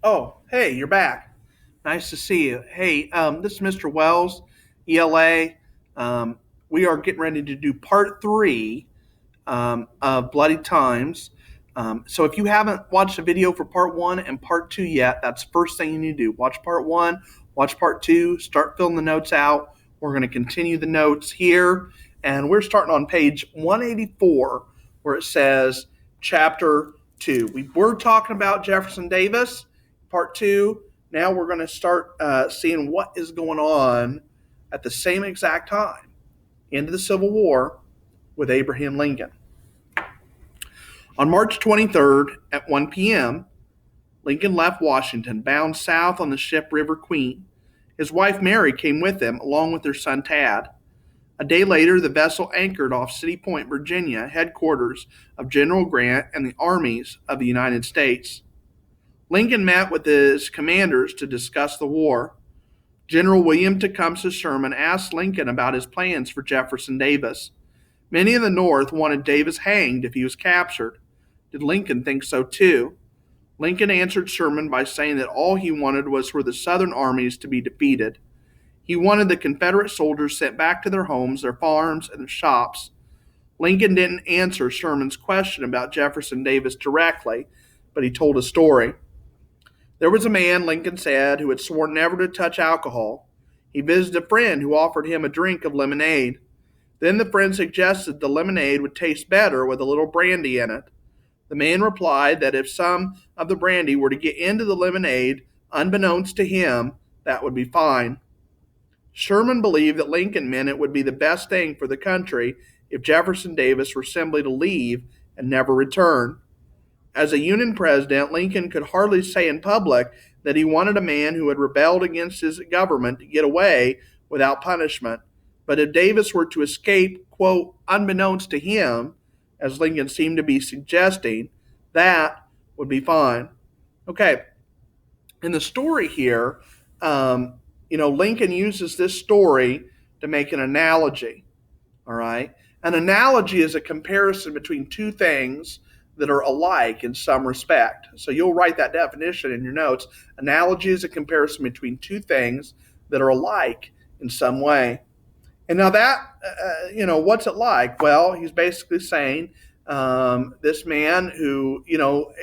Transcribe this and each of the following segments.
Oh, hey, you're back. Nice to see you. Hey, this is Mr. Wells, ELA. Um, we are getting ready to do part three of Bloody Times. So if you haven't watched the video for part one and part two yet, that's the first thing you need to do. Watch part one, watch part two, start filling the notes out. We're going to continue the notes here, and we're starting on page 184 where it says chapter two. We were talking about Jefferson Davis, part two. Now we're going to start seeing what is going on at the same exact time into the Civil War with Abraham Lincoln. On March 23rd at 1 p.m., Lincoln left Washington, bound south on the ship River Queen. His wife Mary came with him, along with their son Tad. A day later, the vessel anchored off City Point, Virginia, headquarters of General Grant and the armies of the United States. Lincoln met with his commanders to discuss the war. General William Tecumseh Sherman asked Lincoln about his plans for Jefferson Davis. Many in the North wanted Davis hanged if he was captured. Did Lincoln think so too? Lincoln answered Sherman by saying that all he wanted was for the Southern armies to be defeated. He wanted the Confederate soldiers sent back to their homes, their farms, and their shops. Lincoln didn't answer Sherman's question about Jefferson Davis directly, but he told a story. There was a man, Lincoln said, who had sworn never to touch alcohol. He visited a friend who offered him a drink of lemonade. Then the friend suggested the lemonade would taste better with a little brandy in it. The man replied that if some of the brandy were to get into the lemonade, unbeknownst to him, that would be fine. Sherman believed that Lincoln meant it would be the best thing for the country if Jefferson Davis were simply to leave and never return. As a Union president, Lincoln could hardly say in public that he wanted a man who had rebelled against his government to get away without punishment. But if Davis were to escape, quote, unbeknownst to him, as Lincoln seemed to be suggesting, that would be fine. Okay, in the story here, Lincoln uses this story to make an analogy. All right, an analogy is a comparison between two things that are alike in some respect. So you'll write that definition in your notes. Analogy is a comparison between two things that are alike in some way. And now that, what's it like? Well, he's basically saying this man who,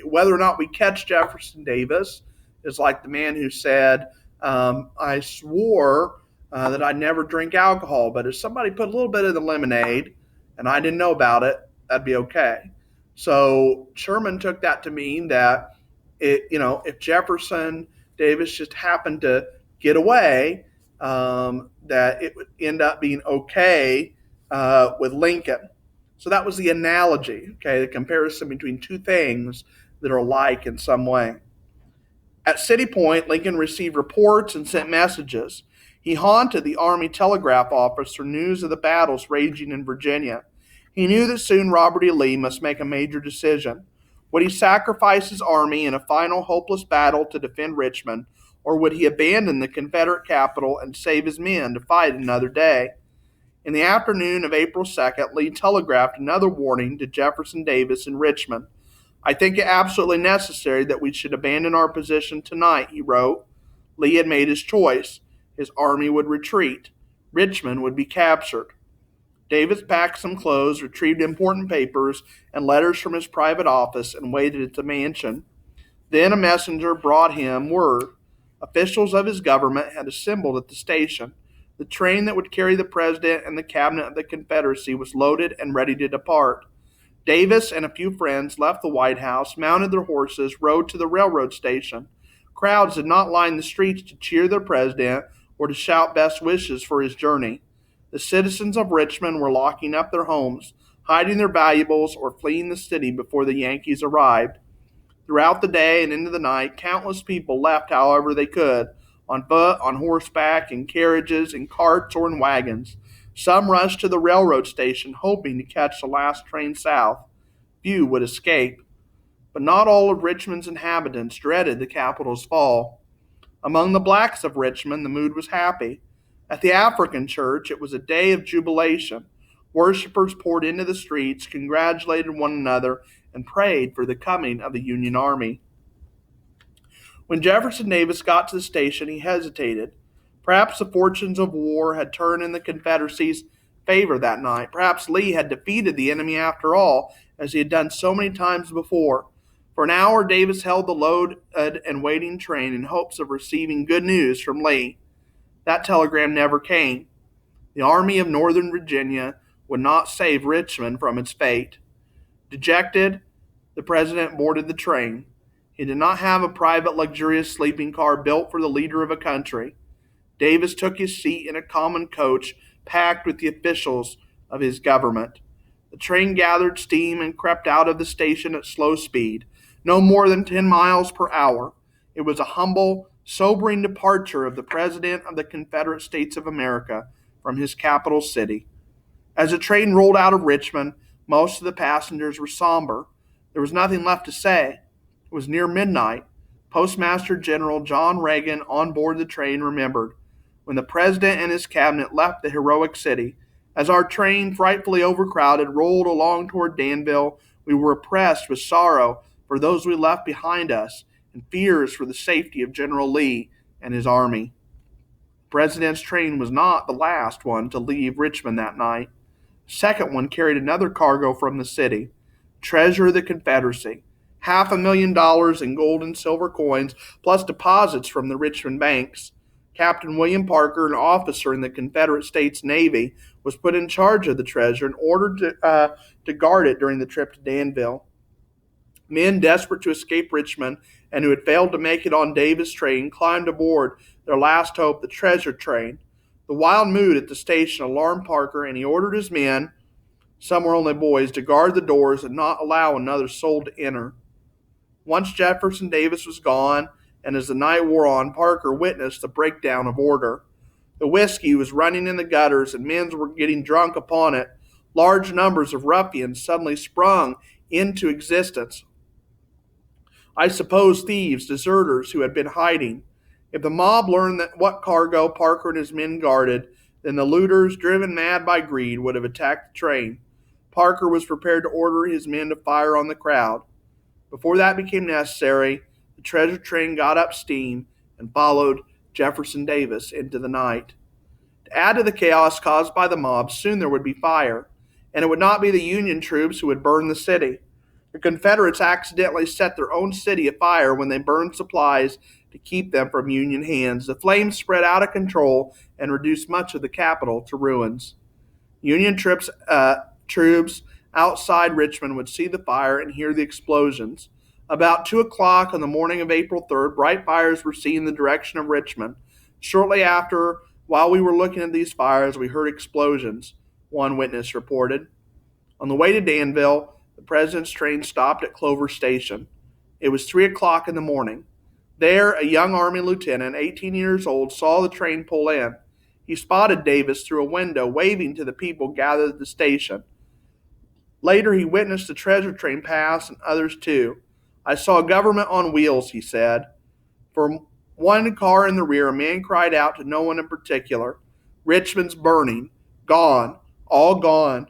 whether or not we catch Jefferson Davis is like the man who said, I swore that I'd never drink alcohol, but if somebody put a little bit of the lemonade and I didn't know about it, that'd be okay. So Sherman took that to mean that if Jefferson Davis just happened to get away, that it would end up being okay with Lincoln. So that was the analogy, okay, the comparison between two things that are alike in some way. At City Point, Lincoln received reports and sent messages. He haunted the Army telegraph office for news of the battles raging in Virginia. He knew that soon Robert E. Lee must make a major decision. Would he sacrifice his army in a final hopeless battle to defend Richmond, or would he abandon the Confederate capital and save his men to fight another day? In the afternoon of April 2nd, Lee telegraphed another warning to Jefferson Davis in Richmond. I think it absolutely necessary that we should abandon our position tonight, he wrote. Lee had made his choice. His army would retreat. Richmond would be captured. Davis packed some clothes, retrieved important papers and letters from his private office, and waited at the mansion. Then a messenger brought him word. Officials of his government had assembled at the station. The train that would carry the president and the cabinet of the Confederacy was loaded and ready to depart. Davis and a few friends left the White House, mounted their horses, rode to the railroad station. Crowds did not line the streets to cheer their president or to shout best wishes for his journey. The citizens of Richmond were locking up their homes, hiding their valuables, or fleeing the city before the Yankees arrived. Throughout the day and into the night, countless people left however they could, on foot, on horseback, in carriages, in carts, or in wagons. Some rushed to the railroad station, hoping to catch the last train south. Few would escape. But not all of Richmond's inhabitants dreaded the capital's fall. Among the blacks of Richmond, the mood was happy. At the African church, it was a day of jubilation. Worshippers poured into the streets, congratulated one another, and prayed for the coming of the Union Army. When Jefferson Davis got to the station, he hesitated. Perhaps the fortunes of war had turned in the Confederacy's favor that night. Perhaps Lee had defeated the enemy after all, as he had done so many times before. For an hour, Davis held the loaded and waiting train in hopes of receiving good news from Lee. That telegram never came. The Army of Northern Virginia would not save Richmond from its fate. Dejected, the president boarded the train. He did not have a private, luxurious sleeping car built for the leader of a country. Davis took his seat in a common coach packed with the officials of his government. The train gathered steam and crept out of the station at slow speed, no more than 10 miles per hour. It was a humble, sobering departure of the President of the Confederate States of America from his capital city. As the train rolled out of Richmond, most of the passengers were somber. There was nothing left to say. It was near midnight. Postmaster General John Reagan on board the train remembered, when the President and his cabinet left the heroic city, as our train, frightfully overcrowded, rolled along toward Danville, we were oppressed with sorrow for those we left behind us and fears for the safety of General Lee and his army. The President's train was not the last one to leave Richmond that night. The second one carried another cargo from the city, treasure of the Confederacy, $500,000 in gold and silver coins, plus deposits from the Richmond banks. Captain William Parker, an officer in the Confederate States Navy, was put in charge of the treasure and ordered to guard it during the trip to Danville. Men desperate to escape Richmond and who had failed to make it on Davis' train climbed aboard their last hope, the treasure train. The wild mood at the station alarmed Parker, and he ordered his men, some were only boys, to guard the doors and not allow another soul to enter. Once Jefferson Davis was gone, and as the night wore on, Parker witnessed the breakdown of order. The whiskey was running in the gutters, and men were getting drunk upon it. Large numbers of ruffians suddenly sprung into existence. I suppose thieves, deserters who had been hiding. If the mob learned that what cargo Parker and his men guarded, then the looters, driven mad by greed, would have attacked the train. Parker was prepared to order his men to fire on the crowd. Before that became necessary, the treasure train got up steam and followed Jefferson Davis into the night. To add to the chaos caused by the mob, soon there would be fire, and it would not be the Union troops who would burn the city. The Confederates accidentally set their own city afire when they burned supplies to keep them from Union hands. The flames spread out of control and reduced much of the capital to ruins. Union troops outside Richmond would see the fire and hear the explosions. About 2 o'clock on the morning of April 3rd, bright fires were seen in the direction of Richmond. Shortly after, while we were looking at these fires, we heard explosions, one witness reported. On the way to Danville, the President's train stopped at Clover Station. It was 3 o'clock in the morning. There, a young Army lieutenant, 18 years old, saw the train pull in. He spotted Davis through a window, waving to the people gathered at the station. Later, he witnessed the treasure train pass and others too. I saw government on wheels, he said. From one car in the rear, a man cried out to no one in particular, "Richmond's burning. Gone. All gone."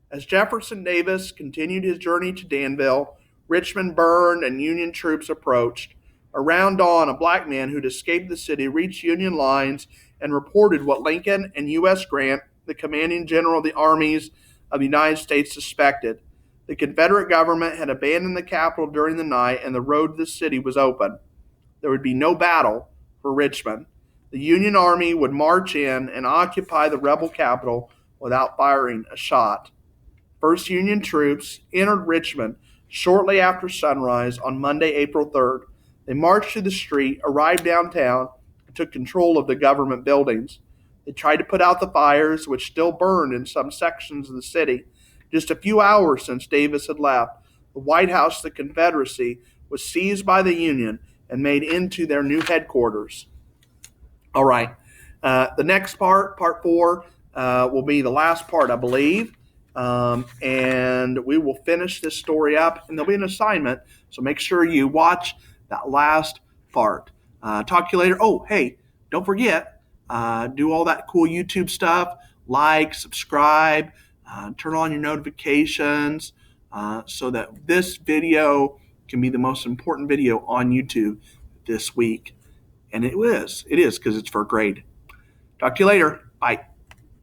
As Jefferson Davis continued his journey to Danville, Richmond burned and Union troops approached. Around dawn, a black man who'd escaped the city reached Union lines and reported what Lincoln and U.S. Grant, the commanding general of the armies of the United States, suspected. The Confederate government had abandoned the capital during the night, and the road to the city was open. There would be no battle for Richmond. The Union Army would march in and occupy the rebel capital without firing a shot. First Union troops entered Richmond shortly after sunrise on Monday, April 3rd. They marched through the street, arrived downtown, and took control of the government buildings. They tried to put out the fires, which still burned in some sections of the city. Just a few hours since Davis had left, the White House of the Confederacy was seized by the Union and made into their new headquarters. All right. The next part 4, will be the last part, I believe. And we will finish this story up, and there'll be an assignment. So make sure you watch that last part. Talk to you later. Oh, hey, don't forget, do all that cool YouTube stuff. Like, subscribe, turn on your notifications so that this video can be the most important video on YouTube. this week. And it is because it's for a grade. Talk to you later. Bye.